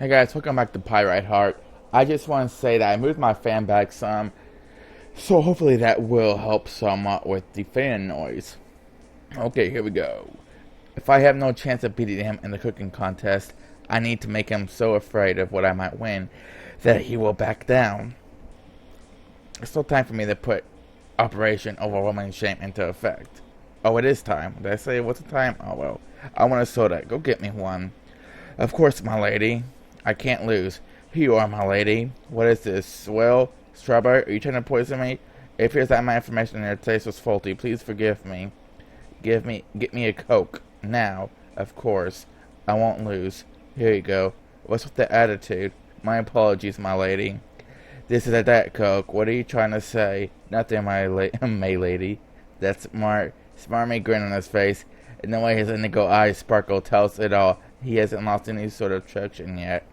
Hey guys, welcome back to Pyrite Heart. I just want to say that I moved my fan back some, so hopefully that will help somewhat with the fan noise. Okay, here we go. If I have no chance of beating him in the cooking contest, I need to make him so afraid of what I might win that he will back down. It's still time for me to put Operation Overwhelming Shame into effect. Oh, it is time. Did I say what's the time? Oh well. I want a soda. Go get me one. Of course, my lady. I can't lose. Here you are, my lady. What is this? Swill? Strawberry? Are you trying to poison me? It appears that my information in your taste was faulty. Please forgive me. Get me a Coke. Now. Of course. I won't lose. Here you go. What's with the attitude? My apologies, my lady. This is a Diet Coke. What are you trying to say? Nothing, my lady. That smarmy grin on his face, and the way his indigo eyes sparkle tells it all. He hasn't lost any sort of traction yet.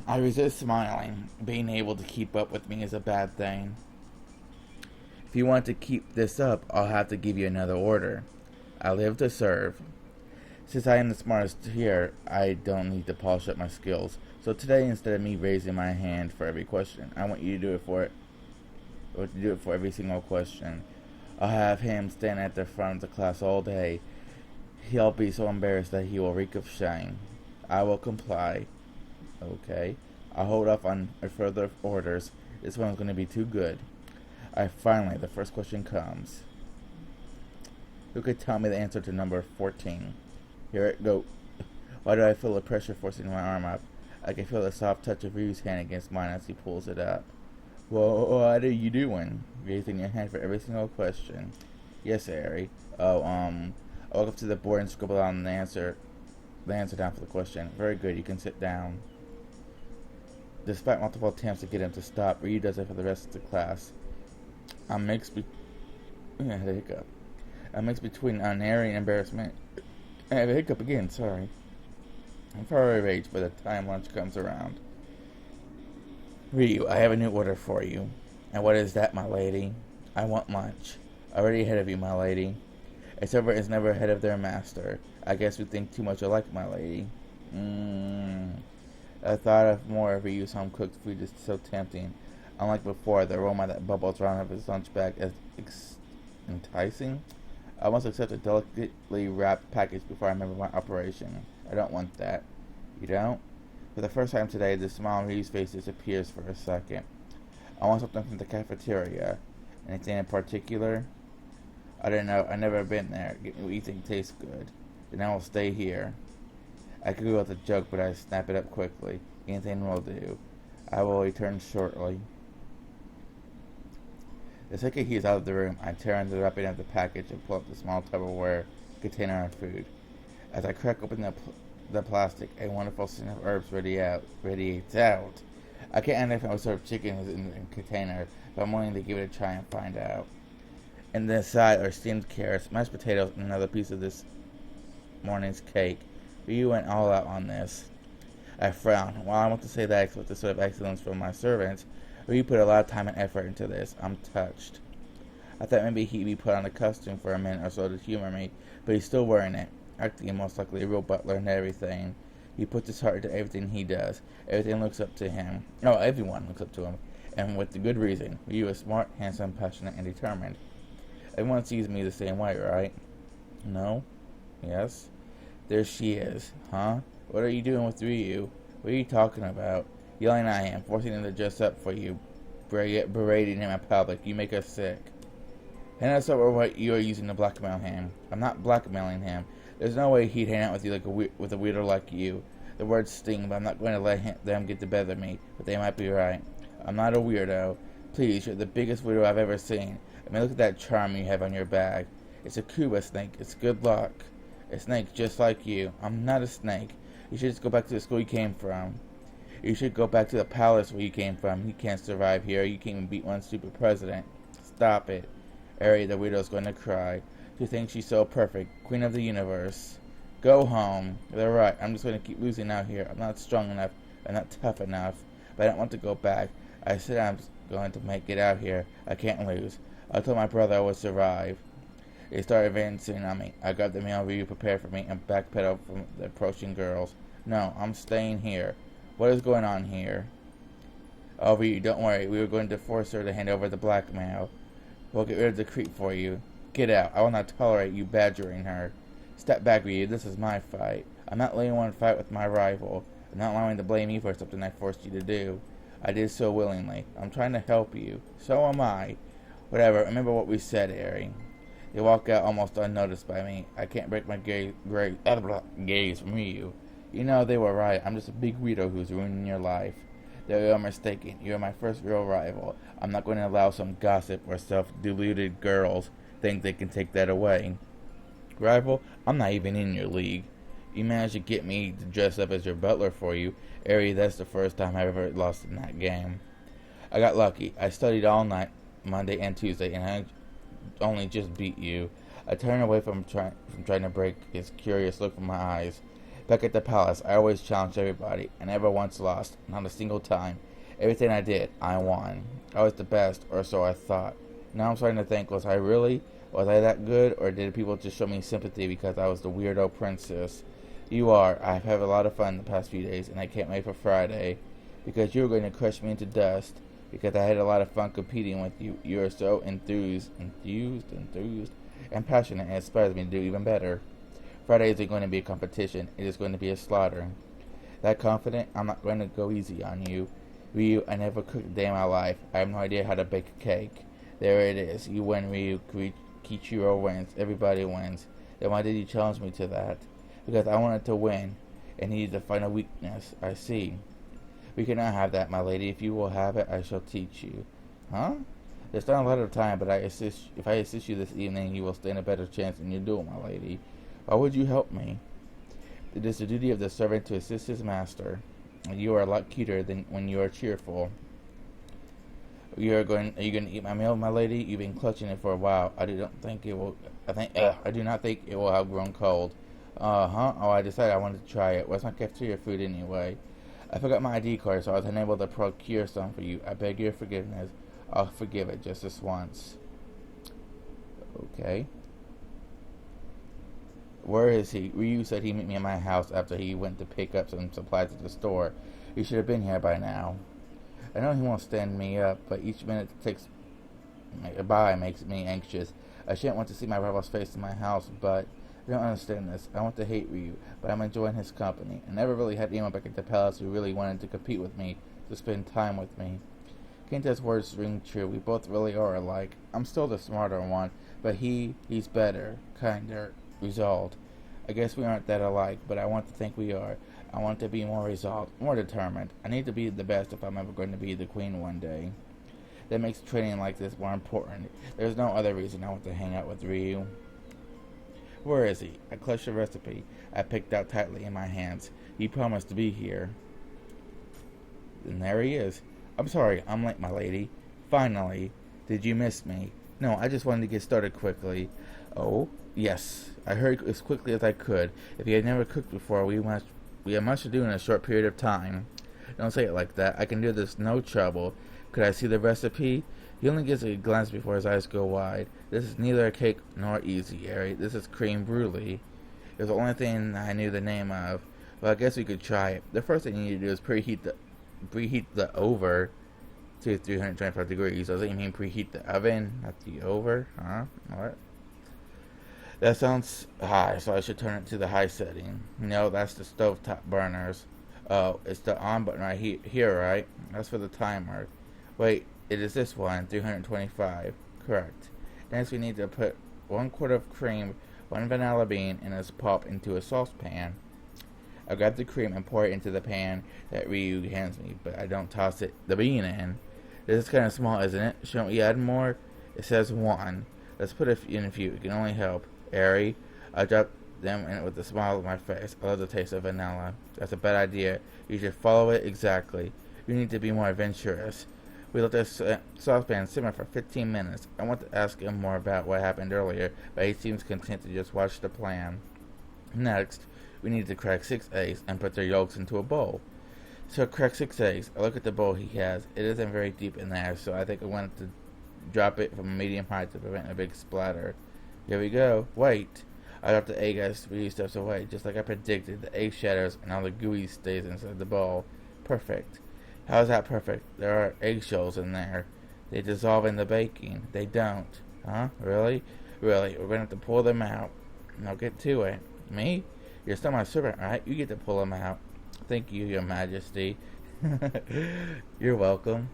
I resist smiling. Being able to keep up with me is a bad thing. If you want to keep this up, I'll have to give you another order. I live to serve. Since I am the smartest here, I don't need to polish up my skills. So today, instead of me raising my hand for every question, I want you to do it for every single question. I'll have him stand at the front of the class all day. He'll be so embarrassed that he will reek of shame. I will comply. Okay. I'll hold off on further orders. This one's going to be too good. Finally, the first question comes. Who could tell me the answer to number 14? Here it goes. Why do I feel the pressure forcing my arm up? I can feel the soft touch of Ryu's hand against mine as he pulls it up. What are you doing? Raising your hand for every single question. Yes, Ari. I walk up to the board and scribble down the answer down for the question. Very good, you can sit down. Despite multiple attempts to get him to stop, Ryu does it for the rest of the class. I'm mixed between unnerving and embarrassment. I have a hiccup again, sorry. I'm far raged by the time lunch comes around. Ryu, I have a new order for you. And what is that, my lady? I want lunch. Already ahead of you, my lady. A server is never ahead of their master. I guess we think too much alike, my lady. I thought of more of Ryu's home-cooked food is so tempting. Unlike before, the aroma that bubbles around of his lunch bag is enticing. I must accept a delicately wrapped package before I remember my operation. I don't want that. You don't? For the first time today, the smile on Ryu's face disappears for a second. I want something from the cafeteria. Anything in particular? I don't know. I've never been there. Get me what you think tastes good. Then I will stay here. I could go with a joke, but I snap it up quickly. Anything will do. I will return shortly. The second he is out of the room, I tear into the wrapping of the package and pull up the small Tupperware container of food. As I crack open the plastic, a wonderful scent of herbs radiates out. I can't understand what sort of chicken is in the container, but I'm willing to give it a try and find out. And then inside are steamed carrots, mashed potatoes, and another piece of this morning's cake. Ryu went all out on this. I frowned. While I want to say that I expect this sort of excellence from my servants, Ryu put a lot of time and effort into this. I'm touched. I thought maybe he'd be put on a costume for a minute or so to humor me, but he's still wearing it, acting most likely a real butler and everything. He puts his heart into everything he does. Everything looks up to him. No, everyone looks up to him, and with good reason. Ryu is smart, handsome, passionate, and determined. Everyone sees me the same way, right? No? Yes? There she is. Huh? What are you doing with Ryu? What are you talking about? Yelling at him, forcing him to dress up for you, berating him in public. You make us sick. Hand us over what you are using to blackmail him. I'm not blackmailing him. There's no way he'd hang out with you with a weirdo like you. The words sting, but I'm not going to let them get the better of me. But they might be right. I'm not a weirdo. Please, you're the biggest weirdo I've ever seen. I mean, look at that charm you have on your bag. It's a Cuba snake. It's good luck. A snake just like you. I'm not a snake. You should just go back to the school you came from. You should go back to the palace where you came from. You can't survive here. You can't even beat one stupid president. Stop it. Ari, the widow's going to cry. She thinks she's so perfect. Queen of the universe. Go home. They're right. I'm just going to keep losing out here. I'm not strong enough. I'm not tough enough. But I don't want to go back. I said I'm going to make it out here. I can't lose. I told my brother I would survive. They started advancing on me. I grabbed the meal Ryu prepared for me and backpedaled from the approaching girls. No, I'm staying here. What is going on here? Oh, Ryu, don't worry. We were going to force her to hand over the blackmail. We'll get rid of the creep for you. Get out. I will not tolerate you badgering her. Step back, Ryu. This is my fight. I'm not letting one fight with my rival. I'm not allowing to blame you for something I forced you to do. I did so willingly. I'm trying to help you. So am I. Whatever. Remember what we said, Eri. They walk out almost unnoticed by me. I can't break my gaze from you. You know, they were right. I'm just a big weirdo who's ruining your life. They are mistaken. You are my first real rival. I'm not going to allow some gossip or self-deluded girls think they can take that away. Rival, I'm not even in your league. You managed to get me to dress up as your butler for you. Eri, that's the first time I've ever lost in that game. I got lucky. I studied all night, Monday and Tuesday, and I only just beat you. I turned away from trying to break his curious look from my eyes. Back at the palace, I always challenged everybody. I never once lost, not a single time. Everything I did, I won. I was the best, or so I thought. Now I'm starting to think, was I that good, or did people just show me sympathy because I was the weirdo princess? You are. I've had a lot of fun the past few days, and I can't wait for Friday. Because you were going to crush me into dust. Because I had a lot of fun competing with you. You are so enthused, and passionate, and it inspires me to do even better. Friday isn't going to be a competition. It is going to be a slaughter. That confident, I'm not going to go easy on you. Ryu, I never cooked a day in my life. I have no idea how to bake a cake. There it is. You win, Ryu. Kichiro wins. Everybody wins. Then why did you challenge me to that? Because I wanted to win, and needed to find a weakness. I see. We cannot have that, my lady. If you will have it, I shall teach you. Huh? There's not a lot of time, but if I assist you this evening, you will stand a better chance than you do, my lady. Why would you help me? It is the duty of the servant to assist his master. You are a lot cuter than when you are cheerful. Are you going to eat my meal, my lady? You've been clutching it for a while. I do not think it will have grown cold. Oh, I decided I wanted to try it. What's my cafeteria food anyway? I forgot my ID card, so I was unable to procure some for you. I beg your forgiveness. I'll forgive it just this once. Okay. Where is he? Ryu said he'd meet me at my house after he went to pick up some supplies at the store. He should have been here by now. I know he won't stand me up, but each minute that takes by makes me anxious. I shouldn't want to see my rival's face in my house, but I don't understand this. I want to hate Ryu, but I'm enjoying his company. I never really had anyone back at the palace who really wanted to compete with me, to spend time with me. Kenta's words ring true. We both really are alike. I'm still the smarter one, but he's better, kinder, resolved. I guess we aren't that alike, but I want to think we are. I want to be more resolved, more determined. I need to be the best if I'm ever going to be the queen one day. That makes training like this more important. There's no other reason I want to hang out with Ryu. Where is he? I clutched the recipe I picked out tightly in my hands. He promised to be here. And there he is. I'm sorry, I'm late, my lady. Finally. Did you miss me? No, I just wanted to get started quickly. Oh, yes. I hurried as quickly as I could. If you had never cooked before, we have much to do in a short period of time. Don't say it like that. I can do this no trouble. Could I see the recipe? He only gives a glance before his eyes go wide. This is neither a cake nor easy, Eri. This is creme brulee. It was the only thing I knew the name of. Well, I guess we could try it. The first thing you need to do is preheat the over to 325 degrees. Does it mean preheat the oven, not the over? Huh? What? That sounds high, so I should turn it to the high setting. No, that's the stovetop burners. Oh, it's the on button right here, right? That's for the timer. Wait, it is this one, 325. Correct. Next, we need to put 1 quart of cream, 1 vanilla bean, and its pulp into a saucepan. I grab the cream and pour it into the pan that Ryu hands me, but I don't toss the bean in. This is kind of small, isn't it? Shouldn't we add more? It says 1. Let's put in a few. It can only help. Eri, I drop them in with a smile on my face. I love the taste of vanilla. That's a bad idea. You should follow it exactly. You need to be more adventurous. We let this saucepan simmer for 15 minutes. I want to ask him more about what happened earlier, but he seems content to just watch the plan. Next, we need to crack 6 eggs and put their yolks into a bowl. So crack 6 eggs. I look at the bowl he has. It isn't very deep in there, so I think I wanted to drop it from a medium height to prevent a big splatter. Here we go. Wait. I dropped the egg as 3 steps away. Just like I predicted, the egg shatters and all the gooey stays inside the bowl. Perfect. How is that perfect? There are eggshells in there. They dissolve in the baking. They don't. Huh? Really? Really, we're gonna have to pull them out. Now get to it. Me? You're still my servant, right? You get to pull them out. Thank you, Your Majesty. You're welcome.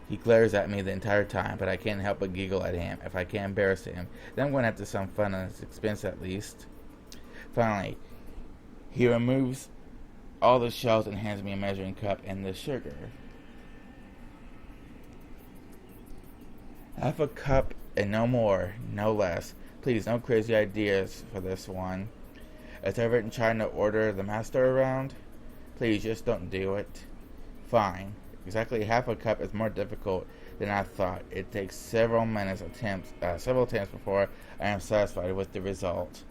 He glares at me the entire time, but I can't help but giggle at him. If I can't embarrass him, then I'm going to have to have some fun at his expense at least. Finally, he removes all the shells and hands me a measuring cup and the sugar. Half a cup and no more, no less. Please, no crazy ideas for this one. A servant trying to order the master around? Please, just don't do it. Fine. Exactly half a cup is more difficult than I thought. It takes several attempts before I am satisfied with the result.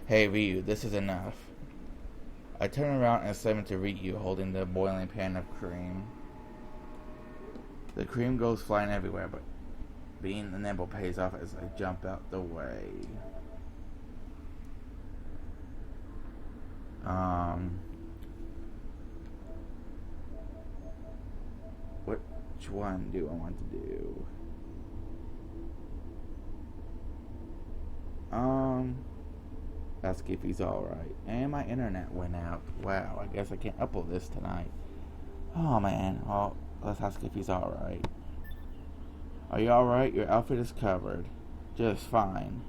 Hey, Ryu, this is enough. I turn around and slam into Ryu, holding the boiling pan of cream. The cream goes flying everywhere, but being nimble pays off as I jump out the way. Which one do I want to do? Ask if he's alright. And my internet went out. Wow, I guess I can't upload this tonight. Oh man, well, let's ask if he's alright. Are you alright? Your outfit is covered. Just fine.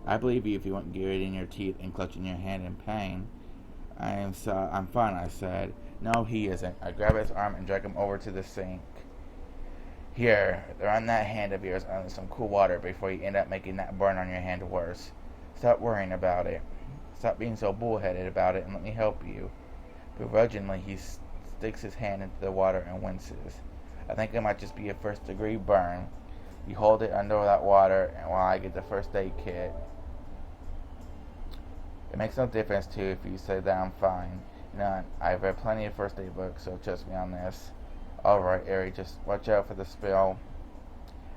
I believe you if you weren't gritting your teeth and clutching your hand in pain. I'm fine, I said. No, he isn't. I grab his arm and drag him over to the sink. Here, run that hand of yours under some cool water before you end up making that burn on your hand worse. Stop worrying about it. Stop being so bullheaded about it and let me help you. Begrudgingly, he sticks his hand into the water and winces. I think it might just be a first-degree burn. You hold it under that water, and while I get the first aid kit. It makes no difference, too, if you say that I'm fine. None. I've read plenty of first aid books, so trust me on this. Alright, Eri, just watch out for the spill.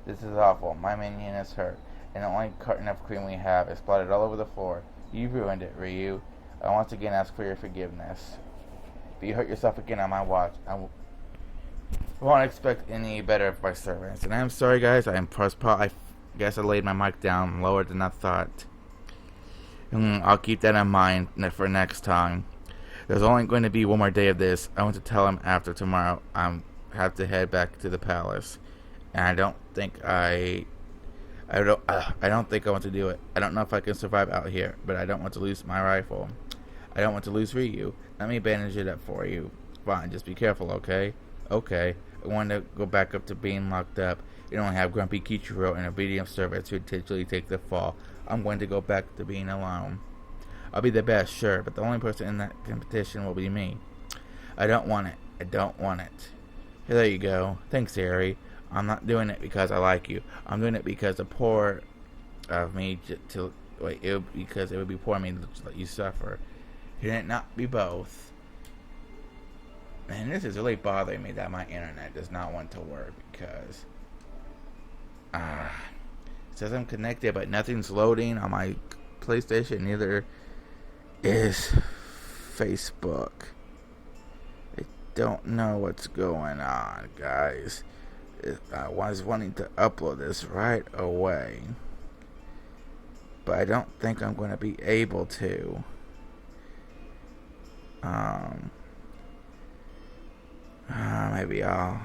This is awful. My minion is hurt, and the only carton of cream we have is splattered all over the floor. You ruined it, Ryu. I once again ask for your forgiveness. If you hurt yourself again on my watch, I won't expect any better of my servants. And I'm sorry, guys. I guess I laid my mic down lower than I thought. I'll keep that in mind for next time. There's only going to be one more day of this. I want to tell him after tomorrow I have to head back to the palace, and I don't think I want to do it. I don't know if I can survive out here, but I don't want to lose my rifle. I don't want to lose Ryu. Let me bandage it up for you. Fine, just be careful, okay? Okay. I want to go back up to being locked up. You don't have grumpy Kichiro and obedient servants who intentionally take the fall. I'm going to go back to being alone. I'll be the best, sure, but the only person in that competition will be me. I don't want it. I don't want it. Here, there you go. Thanks, Eri. I'm not doing it because I like you. I'm doing it because the poor of me because it would be poor of me to let you suffer. Can it not be both? Man, this is really bothering me that my internet does not want to work because it says I'm connected, but nothing's loading on my PlayStation. Neither is Facebook. I don't know what's going on, guys. I was wanting to upload this right away, but I don't think I'm going to be able to. Maybe I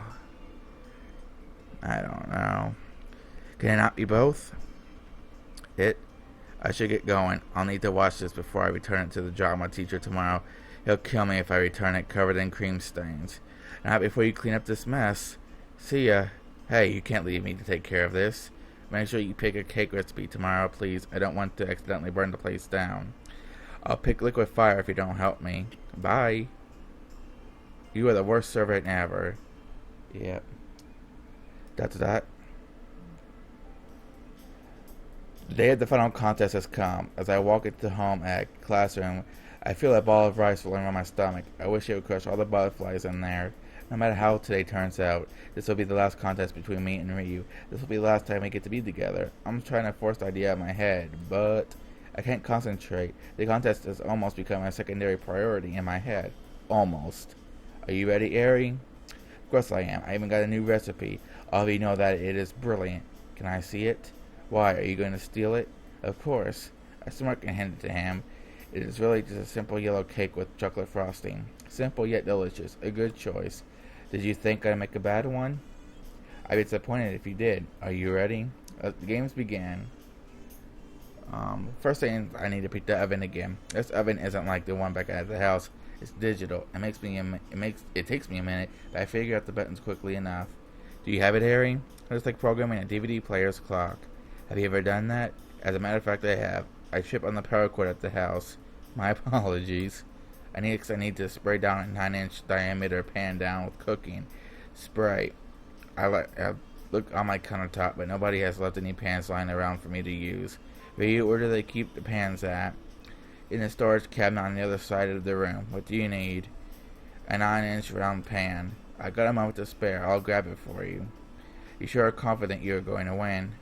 don't know. Can it not be both? I should get going. I'll need to watch this before I return it to the drama teacher tomorrow. He'll kill me if I return it covered in cream stains. Not before you clean up this mess. See ya. Hey, you can't leave me to take care of this. Make sure you pick a cake recipe tomorrow, please. I don't want to accidentally burn the place down. I'll pick liquid fire if you don't help me. Bye. You are the worst servant ever. Yep. That's that. The day of the final contest has come. As I walk into home at classroom, I feel a ball of rice rolling around my stomach. I wish it would crush all the butterflies in there. No matter how today turns out, this will be the last contest between me and Ryu. This will be the last time we get to be together. I'm trying to force the idea out of my head, but I can't concentrate. The contest has almost become a secondary priority in my head. Almost. Are you ready, Eri? Of course I am. I even got a new recipe. All of you know that it is brilliant. Can I see it? Why, are you going to steal it? Of course. I smirked and handed it to him. It is really just a simple yellow cake with chocolate frosting. Simple yet delicious. A good choice. Did you think I'd make a bad one? I'd be disappointed if you did. Are you ready? The games began. First thing, I need to pick the oven again. This oven isn't like the one back at the house. It's digital. It takes me a minute, but I figure out the buttons quickly enough. Do you have it, Harry? It's like programming a DVD player's clock. Have you ever done that? As a matter of fact, I have. I trip on the power cord at the house. My apologies. I need to spray down a 9-inch diameter pan down with cooking spray. I look on my countertop, but nobody has left any pans lying around for me to use. Where do they keep the pans at? In the storage cabinet on the other side of the room. What do you need? A 9-inch round pan. I got a moment to spare. I'll grab it for you. You sure are confident you're going to win?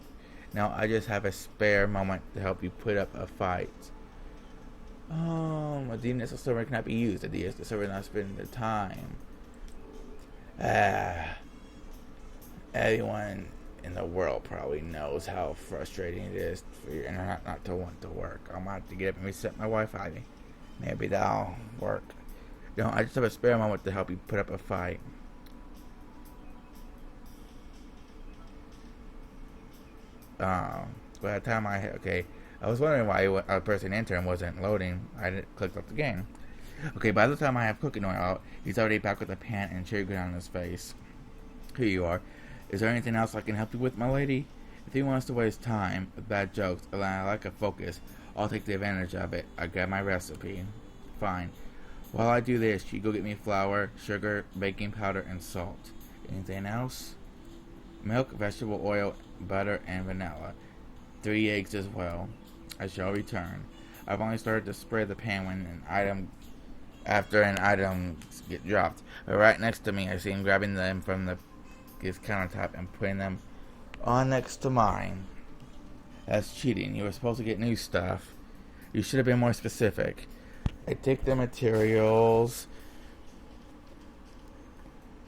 No, I just have a spare moment to help you put up a fight. A DNS server cannot be used. The DNS server not spending the time. Everyone in the world probably knows how frustrating it is for your internet not to want to work. I'm about to have to get up and reset my Wi-Fi. Maybe that'll work. No, I just have a spare moment to help you put up a fight. By the time I was wondering why a person entering wasn't loading. I didn't click off the game. Okay, by the time I have cooking oil out, he's already back with a pan and cherry grin on his face. Here you are. Is there anything else I can help you with, my lady? If he wants to waste time with bad jokes, and I like a focus, I'll take the advantage of it. I grab my recipe. Fine. While I do this, you go get me flour, sugar, baking powder, and salt. Anything else? Milk, vegetable oil, butter, and vanilla. 3 eggs as well. I shall return. I've only started to spray the pan when after an item get dropped. But right next to me, I see him grabbing them from his countertop and putting them on next to mine. That's cheating. You were supposed to get new stuff. You should have been more specific. I take the materials.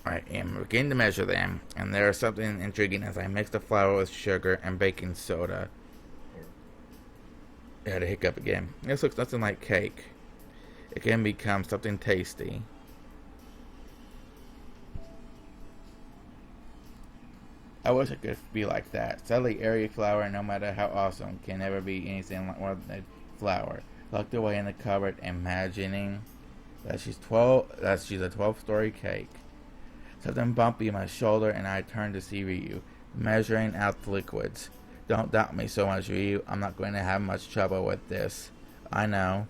I am beginning to measure them, and there is something intriguing as I mix the flour with sugar and baking soda. I had a hiccup again. This looks nothing like cake. It can become something tasty. I wish I could be like that. Sadly, airy flour, no matter how awesome, can never be anything like more than flour. Locked away in the cupboard, imagining that she's a 12-story cake. Something bumpy in my shoulder, and I turn to see Ryu, measuring out the liquids. Don't doubt me so much, Ryu. I'm not going to have much trouble with this. I know.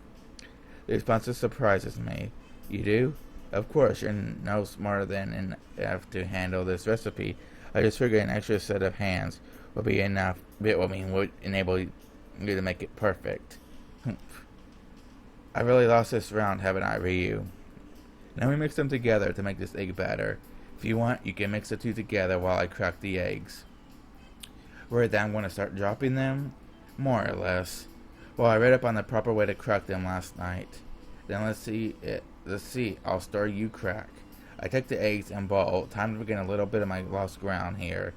The response surprises me. You do? Of course, you're no smarter than enough to handle this recipe. I just figured an extra set of hands would be enough. Would enable you to make it perfect. I really lost this round, haven't I, Ryu? Now we mix them together to make this egg batter. If you want, you can mix the two together while I crack the eggs. Worried that I'm going to start dropping them? More or less. Well, I read up on the proper way to crack them last night. Then let's see. I'll stir, you crack. I take the eggs and bowl. Time to begin a little bit of my lost ground here.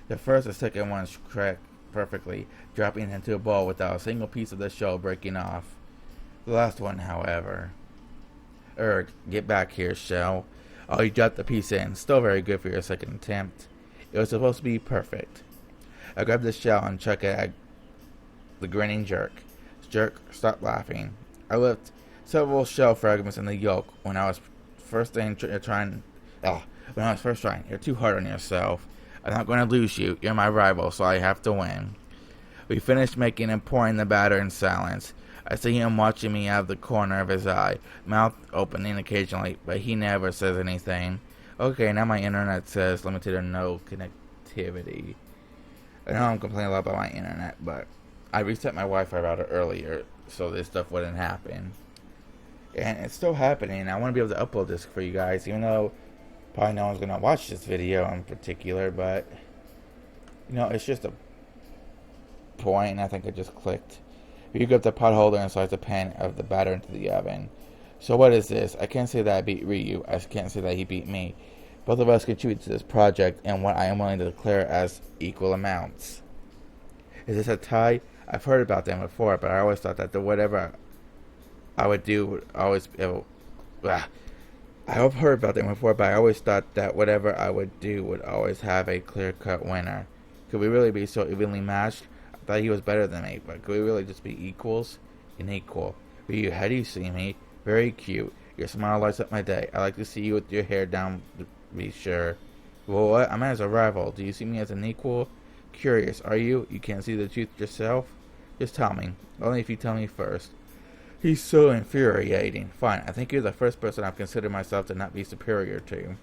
The first and second ones crack perfectly, dropping into a bowl without a single piece of the shell breaking off. The last one, however. Get back here, shell. Oh, you dropped the piece in. Still very good for your second attempt. It was supposed to be perfect. I grab the shell and chuck it at the grinning jerk. Jerk, stop laughing. I left several shell fragments in the yolk when I was first trying. You're too hard on yourself. I'm not going to lose you. You're my rival, so I have to win. We finished making and pouring the batter in silence. I see him watching me out of the corner of his eye, mouth opening occasionally, but he never says anything. Okay, now my internet says limited or no connectivity. I know I'm complaining a lot about my internet, but I reset my Wi-Fi router earlier so this stuff wouldn't happen. And it's still happening. I want to be able to upload this for you guys, even though Probably no one's gonna watch this video in particular, but it's just a point, and I think I just clicked. You grip the pot holder and slice the pan of the batter into the oven. So what is this? I can't say that I beat Ryu. I can't say that he beat me. Both of us contribute to this project and what I am willing to declare as equal amounts. Is this a tie? I've heard about them before, but I always thought that whatever I would do would always... I've heard about them before, but I always thought that whatever I would do would always have a clear-cut winner. Could we really be so evenly matched? I thought he was better than me, but could we really just be equals? Unequal. Ryu, how do you see me? Very cute. Your smile lights up my day. I like to see you with your hair down, to be sure. Well, what? I'm as a rival. Do you see me as an equal? Curious, are you? You can't see the truth yourself? Just tell me. Only if you tell me first. He's so infuriating. Fine, I think you're the first person I've considered myself to not be superior to.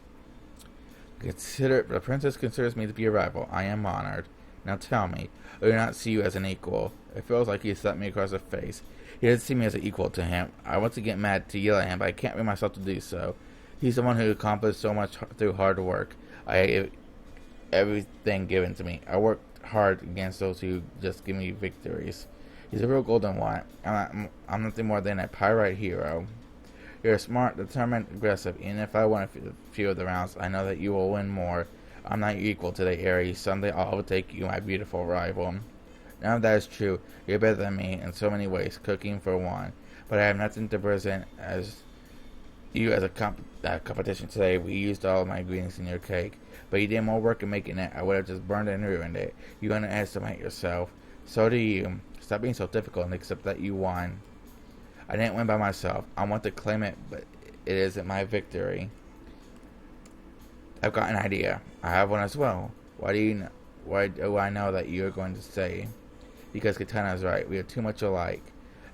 The princess considers me to be a rival. I am honored. Now tell me, I do not see you as an equal. It feels like he slapped me across the face. He doesn't see me as an equal to him. I want to get mad to yell at him, but I can't bring myself to do so. He's the one who accomplished so much through hard work. I have everything given to me. I worked hard against those who just give me victories. He's a real golden one. I'm nothing more than a Pyrite hero. You're smart, determined, aggressive. Even if I win a few of the rounds, I know that you will win more. I'm not your equal today, Aries. Someday I'll overtake you, my beautiful rival. None of that is true. You're better than me in so many ways, cooking for one. But I have nothing to present as you as a competition today. We used all of my ingredients in your cake, but you did more work in making it. I would have just burned it and ruined it. You underestimate yourself. So do you. Stop being so difficult and accept that you won. I didn't win by myself. I want to claim it, but it isn't my victory. I've got an idea. I have one as well. Why do I know that you're going to say? Because Katana is right. We are too much alike.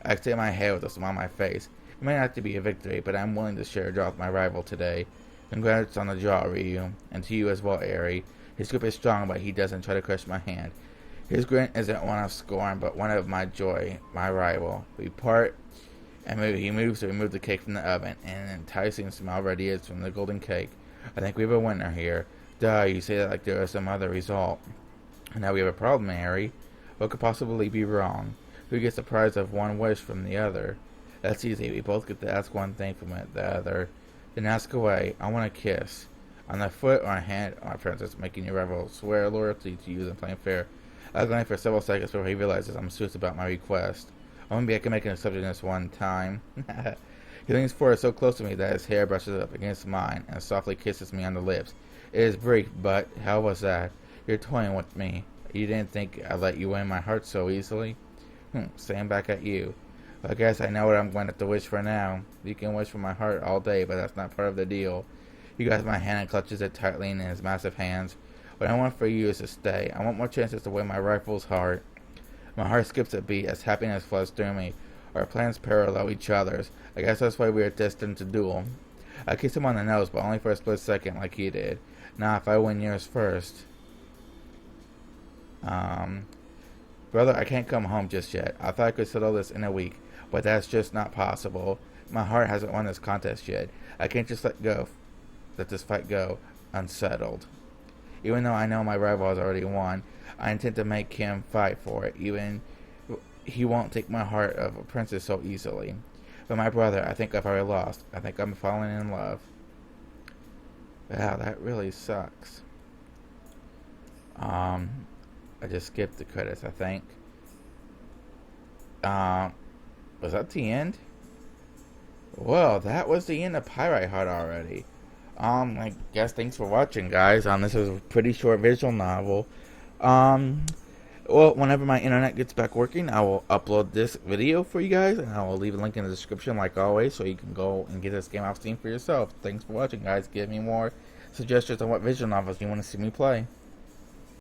I extend my head with a smile on my face. It may not have to be a victory, but I'm willing to share a draw with my rival today. Congrats on the draw, Ryu. And to you as well, Eri. His grip is strong, but he doesn't try to crush my hand. His grin isn't one of scorn, but one of my joy, my rival. We part, and he moves to remove the cake from the oven, and an enticing smell radiates from the golden cake. I think we have a winner here. Duh, you say that like there was some other result. And now we have a problem, Harry. What could possibly be wrong? Who gets the prize of one wish from the other? That's easy. We both get to ask one thing from the other. Then ask away. I want a kiss. On the foot or a hand, my princess, making your rival swear loyalty to you and playing fair. I was going for several seconds before he realizes I'm serious about my request. Or maybe I can make an exception this one time. He leans forward so close to me that his hair brushes up against mine and softly kisses me on the lips. It is brief, but how was that? You're toying with me. You didn't think I'd let you win my heart so easily? Stand back at you. Well, I guess I know what I'm going to have to wish for now. You can wish for my heart all day, but that's not part of the deal. He grabs my hand and clutches it tightly in his massive hands. What I want for you is to stay. I want more chances to win my rival's heart. My heart skips a beat as happiness flows through me. Our plans parallel each other's. I guess that's why we are destined to duel. I kissed him on the nose, but only for a split second like he did. Now, if I win yours first... Brother, I can't come home just yet. I thought I could settle this in a week, but that's just not possible. My heart hasn't won this contest yet. I can't just let this fight go unsettled. Even though I know my rival has already won, I intend to make him fight for it. Even he won't take my heart of a princess so easily. But my brother, I think I've already lost. I think I'm falling in love. Wow, that really sucks. I just skipped the credits, I think. Was that the end? Well, that was the end of Pyrite Heart already. I guess thanks for watching, guys. This is a pretty short visual novel. Well, whenever my internet gets back working, I will upload this video for you guys, and I will leave a link in the description like always, so you can go and get this game off Steam for yourself. Thanks for watching, guys. Give me more suggestions on what visual novels you want to see me play.